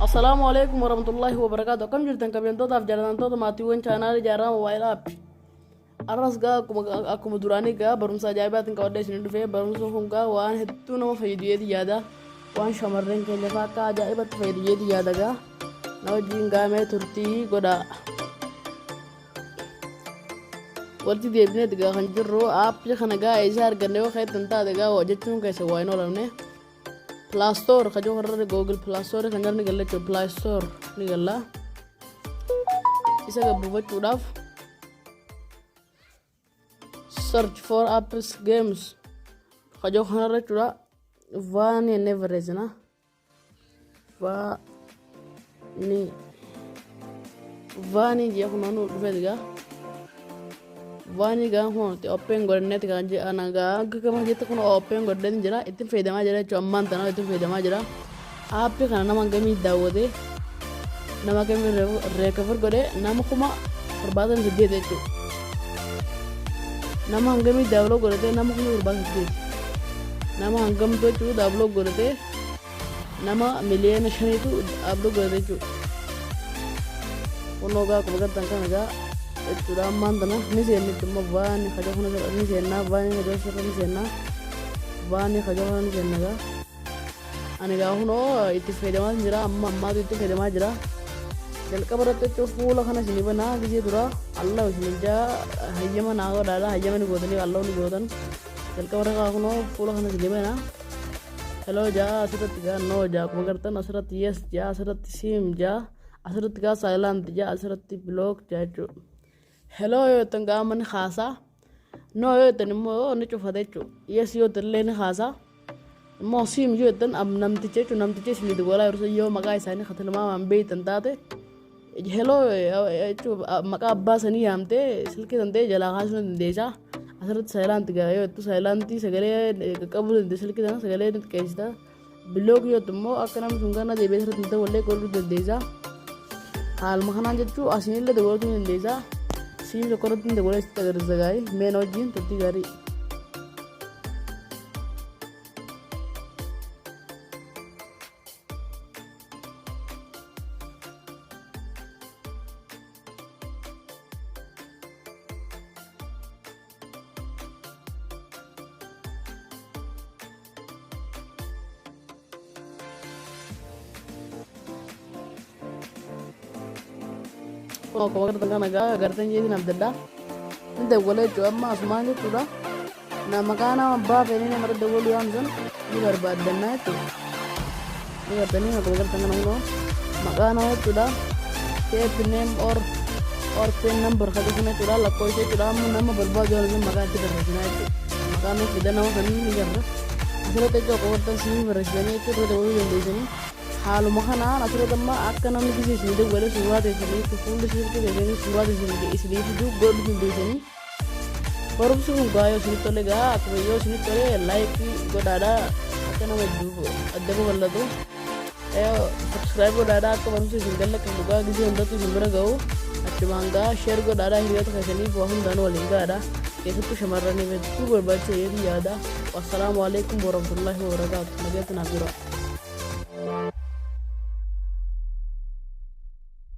السلام عليكم ورحمة الله وبركاته. كم جرتن كم جنتو تاف جرتن تو ماتي وين channel جارا موبايل اب arras ga akkuma duraanii ga barumsa ajaa'ibaatiin qabadhee isin dhufee barumsa kun ga waan hedduu nama fayyadu yaada waan shamarreen keenya fa'aa akka ajaa'ibatti fayyadu yaada ga na wajjin gaamee turtii godha walitti deebinee digaa kan jirru aappii kana gaa isa arganne yoo keessan taate gaa hojjechuun keessa waa hin oolamne Play Store kajoo har'a Google Play Store kan jarni gallachu Play Store ni galla isa gabbuufachuudhaaf search for apps games kajoo har'a chura vani neverage na vani je kunanu dhufediga vani ga hono te open godnet ga je anaga gama jette kuno open godden jira itti fayyadamaa jira jechuun ammaan tana itti fayyadamaa jira app kana nama gamii daawwate nama gamii recover godhe nama kuma barbaadan siddeet jechuudha nama hangamii daawloo godhate nama kuma barbaadan siddeet nama hangamtu jechuudha daawloo godhate nama miliyoona 5tu daawloo godhate jechuudha kunoo gaa kuma gattan kana gaa jechuudha ammaan tana ni seenni dhimma vaani kajoo kana ni seenna vaani kajoo sirra ni seenna vaani kajoo kana ni seenna gaa ani gaa kunoo itti fayyadamaa jira amma ammaatu itti fayyadamaa jira jalqaba irratti jechuun fuula kana isin banaa gisee dura allah isin ijaa hayyama naa godhaadha hayyama ni gootanii allah ni gootan jalqaba irraa kunoo fuula kana isin banaa hello jaa asirratti gaa noo jaa kuma gartan asirratti yes jaa asirratti sim jaa asirratti gaa silent jaa asirratti block jaa jechuudha hello yoo tan gaa man khaasa no yoo tan immoo ni cufate jechuudha yes yoo tan illee ni khaasa immoo sim yoo tan namticha jechuudha namticha isin goolaa yeroo yoo maqaa isaanii katilmaamaan beeytan taate hello jechuudha maqaa abbaa sanii yaamtee silkii tantee jalaa kaasuu dandeessa asirratti silent gaa yoo tu silent sagalee qaqqabuu dandeessa silkii tana sagalee ni xiqqeessita block yoo immoo akka namni sun kana deebi'ee asirratti ta'e wallee godhuu dandeessa haaluma kanaan jechuudha asinillee dabaluu dandeessa sim tokkorratti dabalee itti agarsiisa gaa'ii meena wajjin turtii gaarii Kalau kita kan agak garden jadi nam denda, ini boleh coba mas semuanya sudah. Nah makanya bapak ini nama dulu Amazon, ini berbeda denda itu. Ini garden ini kalau kita kan orang, makanya sudah tape name or pin number kalau kita sudah lapor itu sudah nama berbeda jualan makanya kita berbeda itu. Makanya sudah nama kami ini kan. Asalnya itu kalau kita sini berbeda itu kita dulu yang di sini. Halu makana asirratti amma akka namni gisee isin dawwale suuraa teessanii fuulli isin keessanii suuraa teessanii isinii fiduu godhu dandeessanii barumsi kun gaa yoo isinitti tole gaa akkuma yoo isinitti tole laayikii godhaadha akka nama hedduu adda babal'atu subscribe godhaadha akka barumsi isin gallaqqabu gaa gisee hundatti isin bira ga'u achumaan gaa sheer godhaadha hiriyoota keessaniif waa hundaan waliin gaadha keessattuu shamarraniif hedduu barbaachisaa yaada wassalaamu alaikum warahmatullahi wabarakaatu nagaatti naaf jira